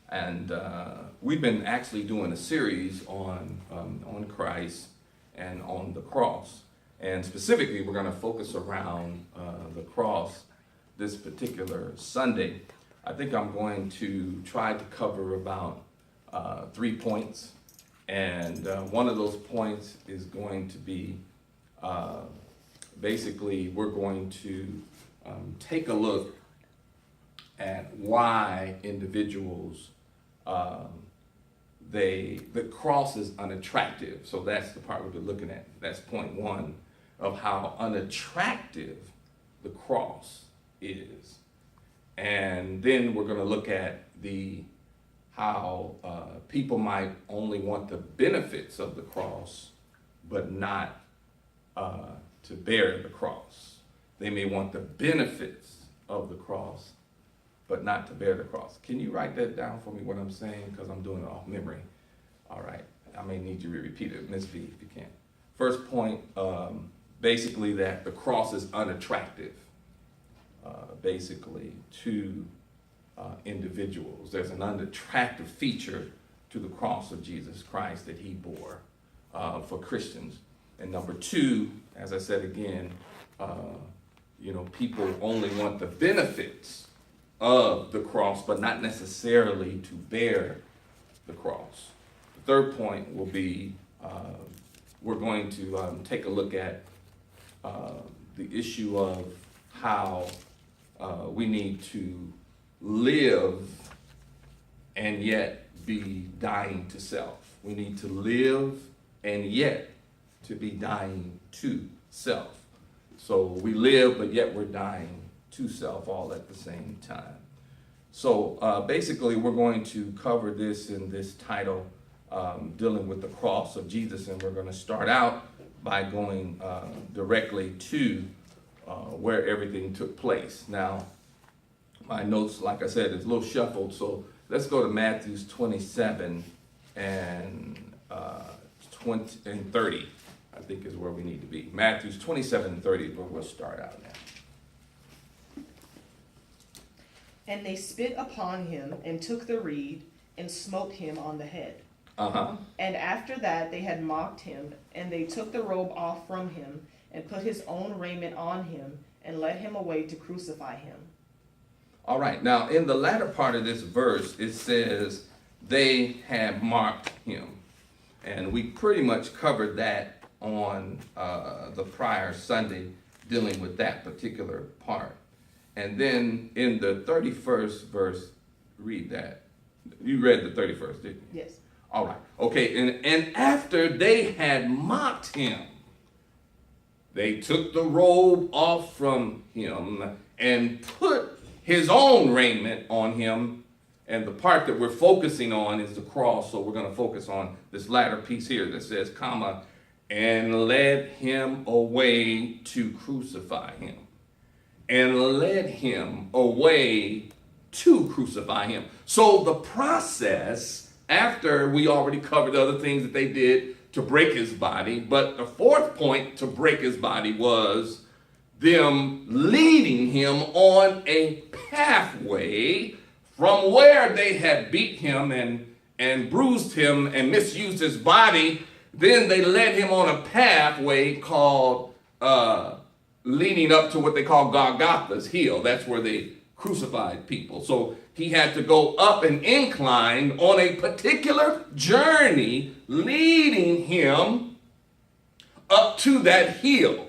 And we've been actually doing a series on Christ and on the cross. And specifically, we're going to focus around the cross this particular Sunday. I think I'm going to try to cover about 3 points. And one of those points is going to be basically we're going to take a look at why individuals the cross is unattractive. So that's the part we're looking at. That's point one of how unattractive the cross is. And then we're going to look at how people might only want the benefits of the cross, but not to bear the cross. They may want the benefits of the cross, but not to bear the cross. Can you write that down for me, what I'm saying? Because I'm doing it off memory. All right. I may need you to repeat it, Ms. V, if you can. First point, basically that the cross is unattractive, basically, to individuals. There's an unattractive feature to the cross of Jesus Christ that he bore for Christians. And number two, as I said again, people only want the benefits of the cross, but not necessarily to bear the cross. The third point will be we're going to take a look at the issue of how we need to live and yet be dying to self. We need to live and yet to be dying to self. So we live, but yet we're dying to self all at the same time. So basically, we're going to cover this in this title, dealing with the cross of Jesus, and we're going to start out by going directly to where everything took place. Now, my notes, like I said, is a little shuffled, so let's go to Matthew 27 and 20 and 30. I think is where we need to be. Matthew 27 and 30 is where we'll start out now. And they spit upon him and took the reed and smote him on the head. Uh-huh. And after that they had mocked him, and they took the robe off from him and put his own raiment on him and led him away to crucify him. All right. Now, in the latter part of this verse, it says they had mocked him. And we pretty much covered that on the prior Sunday, dealing with that particular part. And then in the 31st verse, read that. You read the 31st, didn't you? Yes. All right. Okay. And after they had mocked him, they took the robe off from him and put his own raiment on him. And the part that we're focusing on is the cross. So we're going to focus on this latter piece here that says, comma, and led him away to crucify him. And led him away to crucify him. So the process, after we already covered the other things that they did to break his body, but the fourth point to break his body was them leading him on a pathway from where they had beat him and bruised him and misused his body. Then they led him on a pathway called leading up to what they call Golgotha's hill. That's where they crucified people. So he had to go up an incline on a particular journey leading him up to that hill.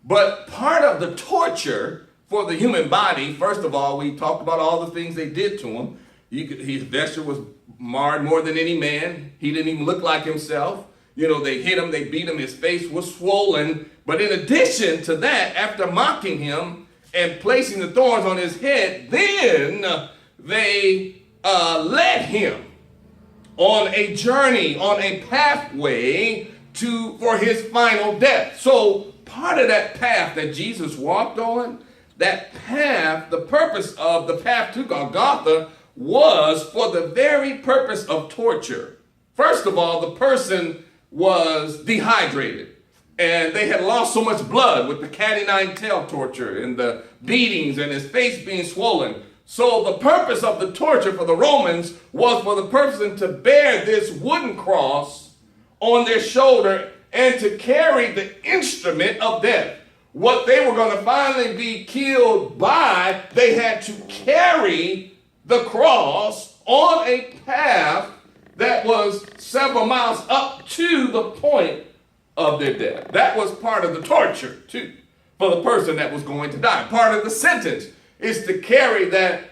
But part of the torture for the human body, first of all, we talked about all the things they did to him. His vesture was marred more than any man. He didn't even look like himself. They hit him, they beat him, his face was swollen. But in addition to that, after mocking him and placing the thorns on his head, then they led him on a journey, on a pathway for his final death. So part of that path that Jesus walked on, that path, the purpose of the path to Golgotha was for the very purpose of torture. First of all, the person was dehydrated, and they had lost so much blood with the cat-o'-nine tail torture and the beatings and his face being swollen. So the purpose of the torture for the Romans was for the person to bear this wooden cross on their shoulder and to carry the instrument of death. What they were going to finally be killed by, they had to carry the cross on a path that was several miles up to the point of their death. That was part of the torture, too, for the person that was going to die. Part of the sentence is to carry that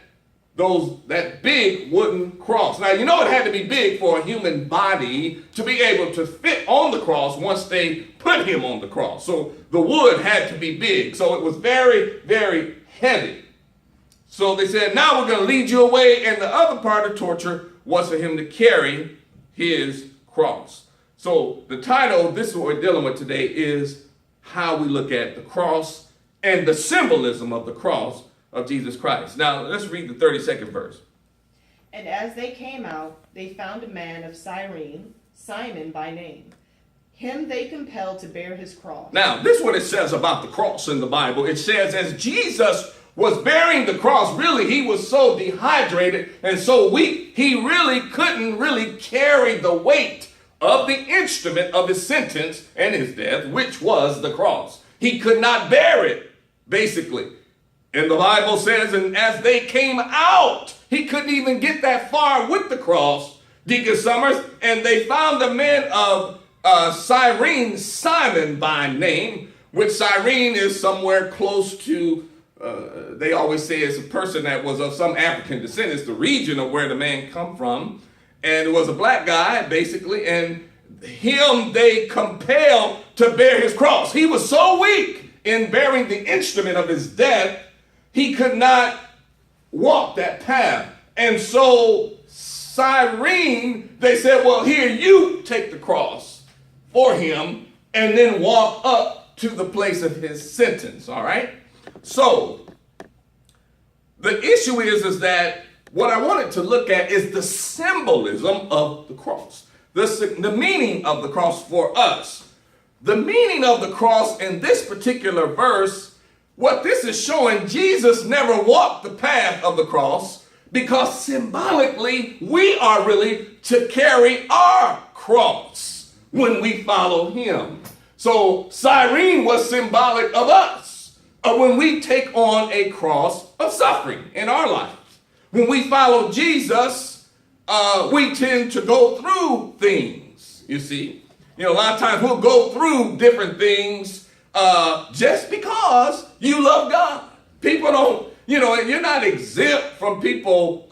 big wooden cross. Now, you know it had to be big for a human body to be able to fit on the cross once they put him on the cross. So the wood had to be big. So it was very, very heavy. So they said, now we're going to lead you away. And the other part of torture was for him to carry his cross. So the title, this is what we're dealing with today, is how we look at the cross and the symbolism of the cross of Jesus Christ. Now, let's read the 32nd verse. And as they came out, they found a man of Cyrene, Simon by name. Him they compelled to bear his cross. Now, this is what it says about the cross in the Bible. It says, as Jesus was bearing the cross, really, he was so dehydrated and so weak, he really couldn't really carry the weight of the instrument of his sentence and his death, which was the cross. He could not bear it, basically. And the Bible says, and as they came out, he couldn't even get that far with the cross, Deacon Summers, and they found a man of Cyrene, Simon by name, which Cyrene is somewhere close to, they always say it's a person that was of some African descent. It's the region of where the man come from. And it was a black guy, basically, and him they compelled to bear his cross. He was so weak in bearing the instrument of his death, he could not walk that path. And so Cyrene, they said, well, here, you take the cross for him and then walk up to the place of his sentence, all right? So the issue is that what I wanted to look at is the symbolism of the cross, the meaning of the cross for us. The meaning of the cross in this particular verse, what this is showing, Jesus never walked the path of the cross because symbolically we are really to carry our cross when we follow him. So Cyrene was symbolic of us, when we take on a cross of suffering in our life. When we follow Jesus, we tend to go through things, you see. You know, a lot of times we'll go through different things just because you love God. People don't, you know, you're not exempt from people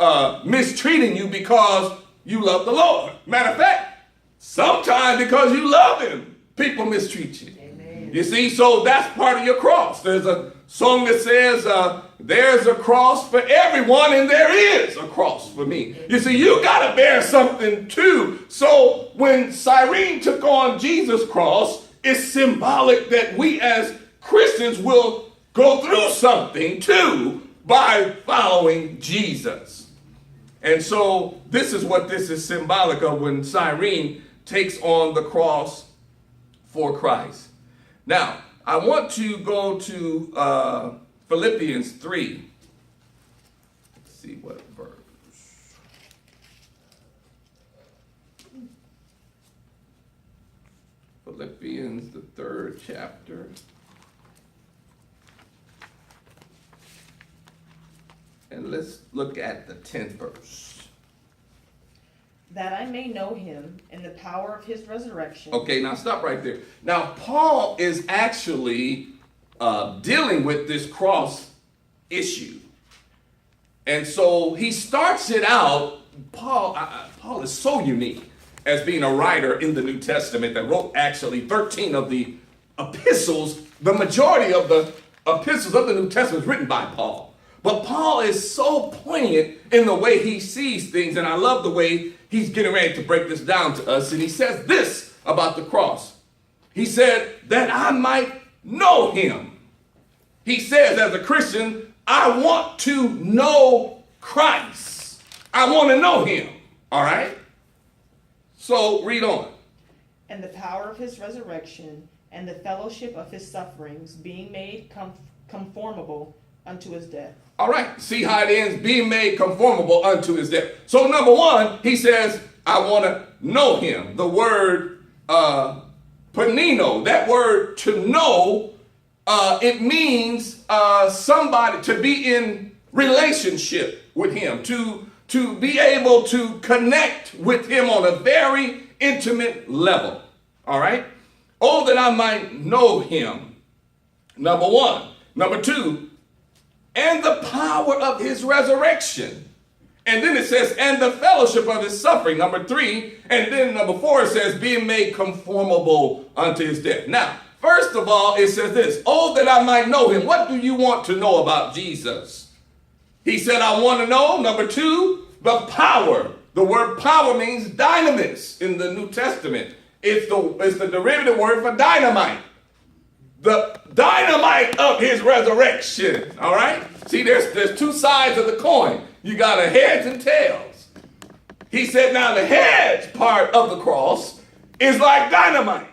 mistreating you because you love the Lord. Matter of fact, sometimes because you love him, people mistreat you. Amen. You see, so that's part of your cross. There's a song that says, there's a cross for everyone and there is a cross for me. You see, you got to bear something too. So when Cyrene took on Jesus' cross, it's symbolic that we as Christians will go through something too by following Jesus. And so this is what this is symbolic of when Cyrene takes on the cross for Christ. Now, I want to go to Philippians 3. Let's see what verse. Philippians, the 3rd chapter. And let's look at the 10th verse. That I may know him in the power of his resurrection. Okay, now stop right there. Now, Paul is actually dealing with this cross issue. And so he starts it out. Paul is so unique as being a writer in the New Testament that wrote actually 13 of the epistles. The majority of the epistles of the New Testament is written by Paul. But Paul is so poignant in the way he sees things, and I love the way he's getting ready to break this down to us. And he says this about the cross. He said, that I might know him. He says, as a Christian, I want to know Christ. I want to know him. All right? So read on. And the power of his resurrection and the fellowship of his sufferings, being made conformable unto his death. All right, see how it ends, being made conformable unto his death. So number one, he says, I want to know him. The word panino, that word to know, it means somebody to be in relationship with him, to be able to connect with him on a very intimate level. All right? Oh, that I might know him. Number one. Number two, and the power of his resurrection. And then it says, and the fellowship of his suffering. Number three. And then number four, it says, being made conformable unto his death. Now, first of all, it says this, oh, that I might know him. What do you want to know about Jesus? He said, I want to know. Number two, the power. The word power means dynamis in the New Testament. It's the derivative word for dynamite. The dynamite of his resurrection. All right? See, there's two sides of the coin. You got a heads and tails. He said, now the heads part of the cross is like dynamite.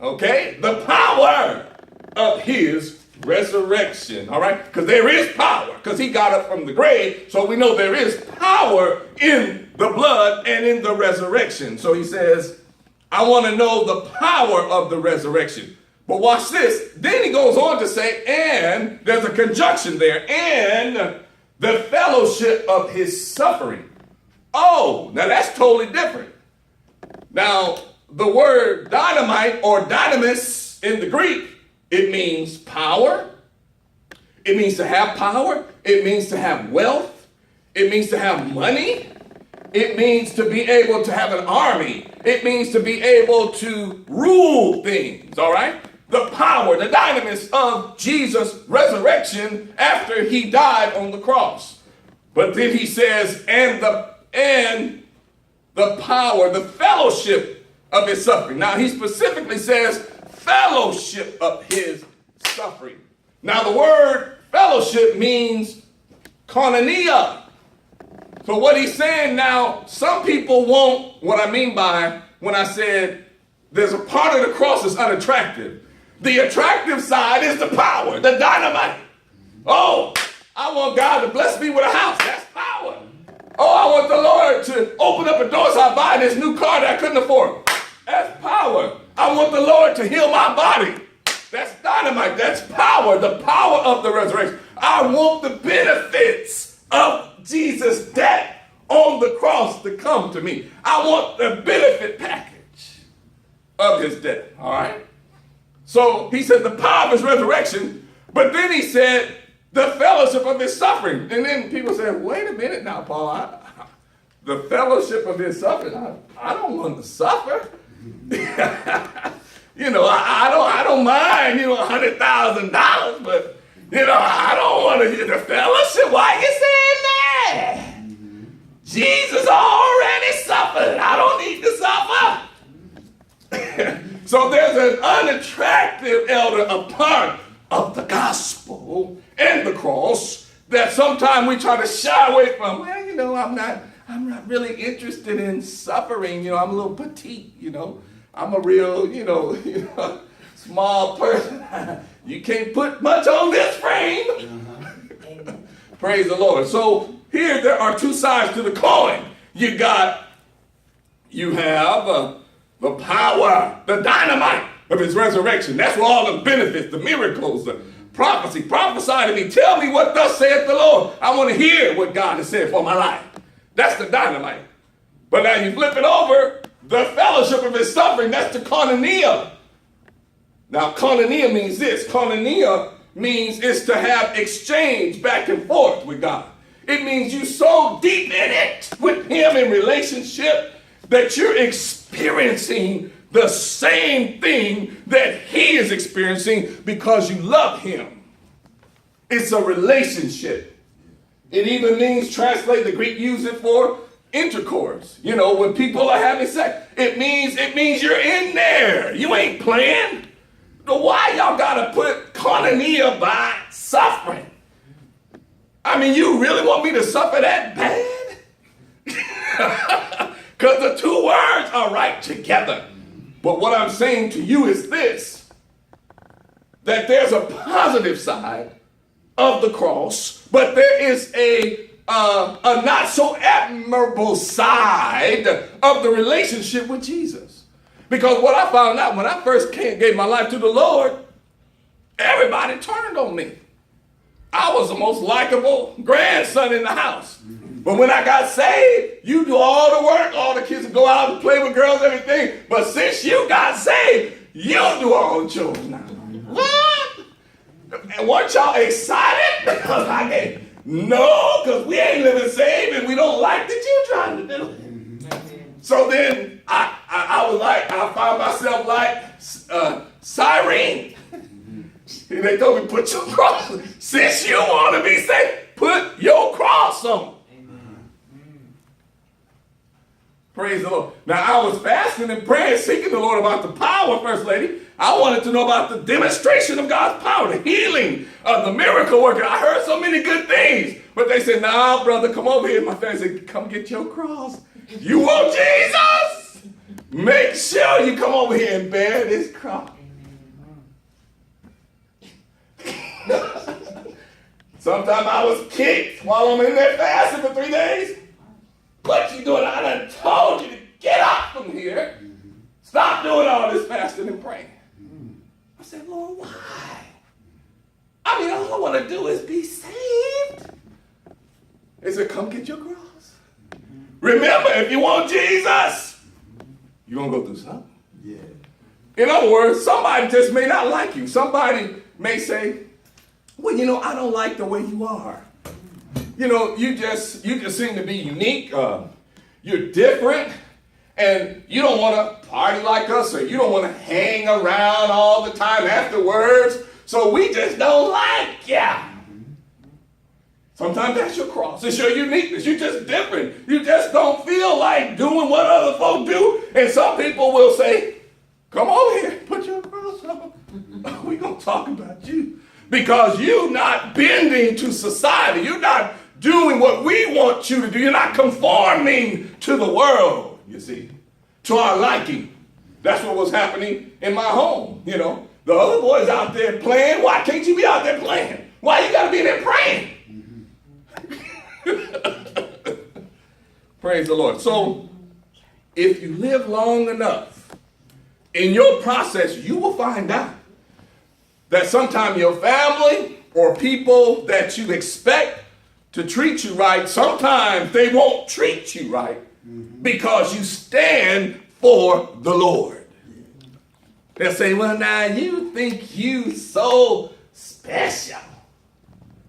Okay? The power of his resurrection. All right? Because there is power. Because he got up from the grave. So we know there is power in the blood and in the resurrection. So he says, I want to know the power of the resurrection. But watch this. Then he goes on to say, and there's a conjunction there, and the fellowship of his suffering. Oh, now that's totally different. Now, the word dynamite or dynamis in the Greek, it means power. It means to have power. It means to have wealth. It means to have money. It means to be able to have an army. It means to be able to rule things, all right? The power, the dynamis of Jesus' resurrection after he died on the cross. But then he says, and the power, the fellowship of his suffering. Now he specifically says fellowship of his suffering. Now the word fellowship means koinonia. So what he's saying now, some people won't, what I mean by when I said there's a part of the cross that's unattractive. The attractive side is the power, the dynamite. Oh, I want God to bless me with a house. That's power. Oh, I want the Lord to open up a door so I buy this new car that I couldn't afford. That's power. I want the Lord to heal my body. That's dynamite. That's power, the power of the resurrection. I want the benefits of Jesus' death on the cross to come to me. I want the benefit package of his death. All right? So he said the power of his resurrection, but then he said the fellowship of his suffering. And then people said, wait a minute now, Paul. The fellowship of his suffering, I don't want to suffer. I don't mind, $100,000, but, I don't want to get the fellowship. Why you saying that? Jesus already suffered. I don't need to suffer. So there's an unattractive elder, a part of the gospel and the cross that sometimes we try to shy away from. Well, I'm not really interested in suffering. I'm a little petite, I'm a real, small person. You can't put much on this frame. Praise the Lord. So here there are two sides to the coin. You have the power, the dynamite of his resurrection. That's where all the benefits, the miracles, the prophecy. Prophesy to me. Tell me what thus saith the Lord. I want to hear what God has said for my life. That's the dynamite. But now you flip it over, the fellowship of his suffering, that's the koinonia. Now, koinonia means this. Koinonia means it's to have exchange back and forth with God. It means you so deep in it with him in relationship that you're experiencing the same thing that he is experiencing because you love him. It's a relationship. It even means, translate, the Greek use it for intercourse. When people are having sex, it means you're in there. You ain't playing. So why y'all gotta put koinonia by suffering? I mean, you really want me to suffer that bad? Because the two words are right together. But what I'm saying to you is this, that there's a positive side of the cross, but there is a not so admirable side of the relationship with Jesus. Because what I found out when I first gave my life to the Lord, everybody turned on me. I was the most likable grandson in the house. But when I got saved, you do all the work, all the kids will go out and play with girls, everything. But since you got saved, you do all the chores now. What? And weren't y'all excited? Because I gave. No, because we ain't living saved and we don't like what you're trying to do. So then I was like, I found myself like Cyrene. And they told me, put your cross. Since you want to be saved, put your cross on. Praise the Lord. Now, I was fasting and praying, seeking the Lord about the power, First Lady. I wanted to know about the demonstration of God's power, the healing of the miracle worker. I heard so many good things. But they said, nah, brother, come over here. My family said, come get your cross. You want Jesus? Make sure you come over here and bear this cross. Sometimes I was kicked while I'm in there fasting for 3 days. What you doing? I done told you to get up from here. Stop doing all this fasting and praying. I said, Lord, why? I mean, all I want to do is be saved. He said, come get your cross. Remember, if you want Jesus, you're going to go through something. Yeah. In other words, somebody just may not like you. Somebody may say, well, you know, I don't like the way you are. You know, you just seem to be unique. You're different. And you don't want to party like us, or you don't want to hang around all the time afterwards. So we just don't like you. Sometimes that's your cross. It's your uniqueness. You're just different. You just don't feel like doing what other folk do. And some people will say, come over here, put your cross on. We're going to talk about you. Because you're not bending to society. You're not doing what we want you to do. You're not conforming to the world, you see, to our liking. That's what was happening in my home, you know. The other boys out there playing. Why can't you be out there playing? Why you got to be in there praying? Praise the Lord. So, if you live long enough, in your process, you will find out that sometimes your family or people that you expect to treat you right, sometimes they won't treat you right because you stand for the Lord. They'll say, well, now you think you so special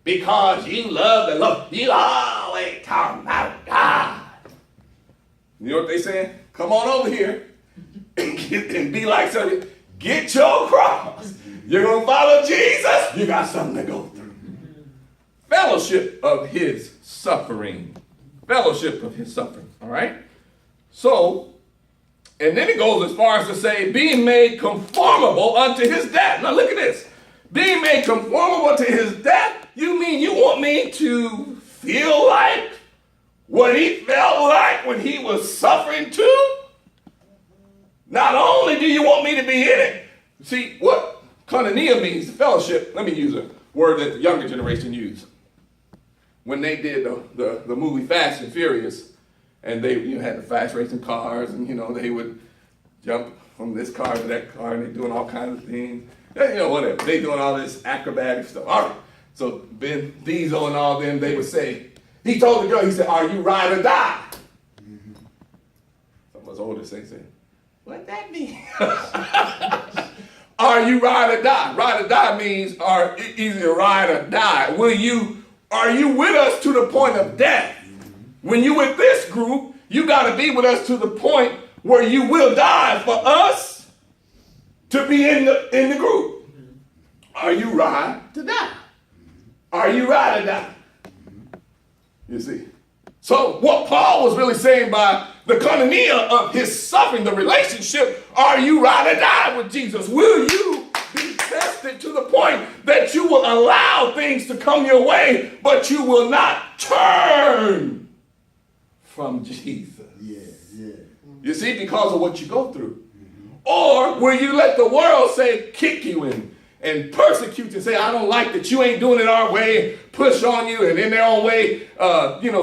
because you love the Lord. You always talk about God. You know what they saying? Come on over here and be like somebody. Get your cross. You're going to follow Jesus. You got something to go through. Fellowship of his suffering. Fellowship of his suffering. All right? So, and then it goes as far as to say, being made conformable unto his death. Now look at this. Being made conformable to his death, you mean you want me to feel like what he felt like when he was suffering too? Not only do you want me to be in it. See, what koinonia means, the fellowship, let me use a word that the younger generation used. When they did the movie Fast and Furious, and they had the fast racing cars, and they would jump from this car to that car, and they doing all kinds of things. Whatever. They doing all this acrobatic stuff. All right. So Ben Diesel and all them, they would say, he told the girl, he said, are you ride or die? Some of us older say, what that mean? Are you ride or die? Ride or die means either ride or die. Are you with us to the point of death? When you with this group, you got to be with us to the point where you will die for us to be in the group. Are you ride to die? Are you ride or die? You see. So what Paul was really saying by the koinonia of his suffering, the relationship, are you ride or die with Jesus? Will you be tested to the point that you will allow things to come your way, but you will not turn from Jesus? Yeah. You see, because of what you go through. Or will you let the world say, kick you and and persecute you, say, I don't like that you ain't doing it our way, push on you, and in their own way,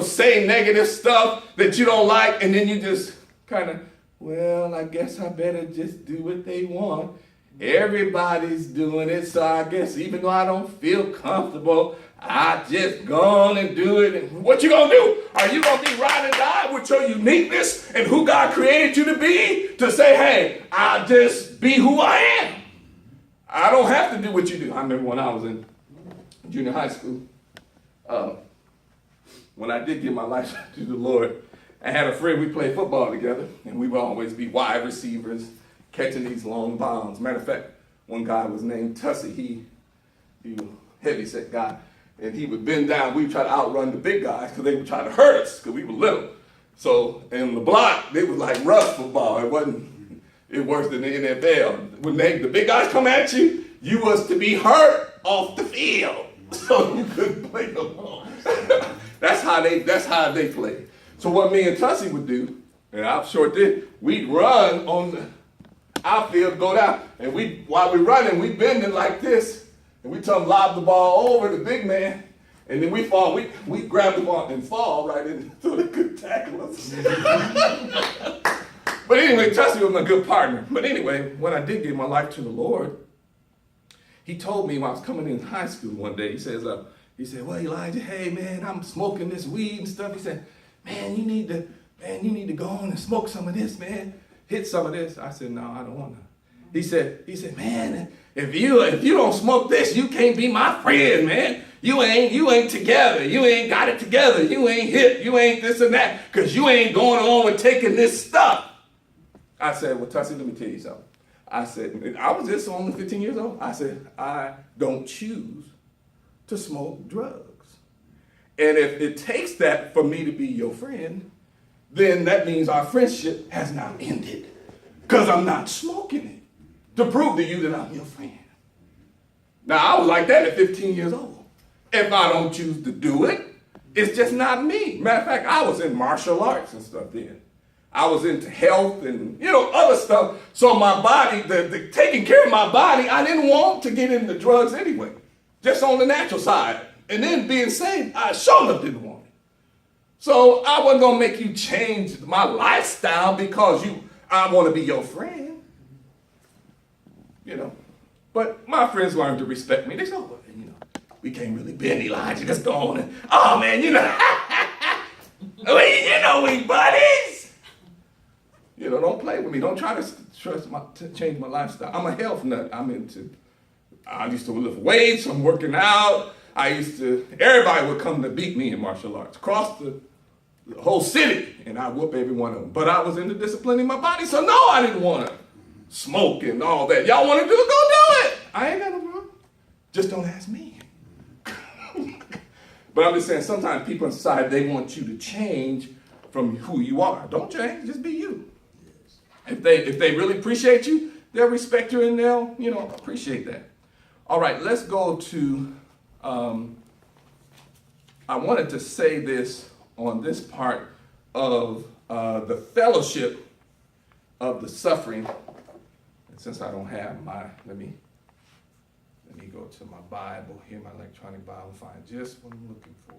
say negative stuff that you don't like, and then you just kind of, well, I guess I better just do what they want. Everybody's doing it, so I guess even though I don't feel comfortable, I just go on and do it. And what you gonna do? Are you gonna be ride or die with your uniqueness and who God created you to be? To say, hey, I'll just be who I am. I don't have to do what you do. I remember when I was in junior high school, when I did give my life to the Lord, I had a friend, we played football together, and we would always be wide receivers, catching these long bombs. Matter of fact, one guy was named Tussy. He was a heavy-set guy, and he would bend down. We would try to outrun the big guys because they would try to hurt us because we were little. So in the block, they was like rough football. It wasn't worse than the NFL. When the big guys come at you, you was to be hurt off the field, so you couldn't play no more. That's how they played. So what me and Tussy would do, and I'm sure did, we'd run on the outfield, go down, and while we're running, we bending like this, and we tell them lob the ball over the big man, and then we fall, we grab the ball and fall right in so they could tackle us. But anyway, Tussy was my good partner. But anyway, when I did give my life to the Lord, he told me when I was coming in high school one day, he said, well, Elijah, hey man, I'm smoking this weed and stuff. He said, man, you need to go on and smoke some of this, man. Hit some of this. I said, no, I don't want to. He said, man, if you don't smoke this, you can't be my friend, man. You ain't together. You ain't got it together. You ain't hip. You ain't this and that, because you ain't going along with taking this stuff. I said, well, Tussy, let me tell you something. I said, I was just only 15 years old. I said, I don't choose to smoke drugs. And if it takes that for me to be your friend, then that means our friendship has now ended, because I'm not smoking it to prove to you that I'm your friend. Now, I was like that at 15 years old. If I don't choose to do it, it's just not me. Matter of fact, I was in martial arts and stuff then. I was into health and, other stuff. So my body, the taking care of my body, I didn't want to get into drugs anyway, just on the natural side. And then being saved, I sure enough didn't want it. So I wasn't going to make you change my lifestyle because I want to be your friend. But my friends learned to respect me. They said, oh, we can't really bend Elijah. Just go on and, oh man, we buddies. Don't play with me. Don't try to change my lifestyle. I'm a health nut. I used to lift weights. I'm working out. Everybody would come to beat me in martial arts across the whole city, and I whoop every one of them. But I was into disciplining my body, so no, I didn't want to smoke and all that. Y'all want to do it? Go do it. I ain't got no problem. Just don't ask me. But I'm just saying, sometimes people in society, they want you to change from who you are. Don't change. Just be you. If they really appreciate you, they'll respect you and they'll, appreciate that. All right, let's go to, I wanted to say this on this part of the fellowship of the suffering. And since I don't have let me go to my Bible here, my electronic Bible, and find just what I'm looking for.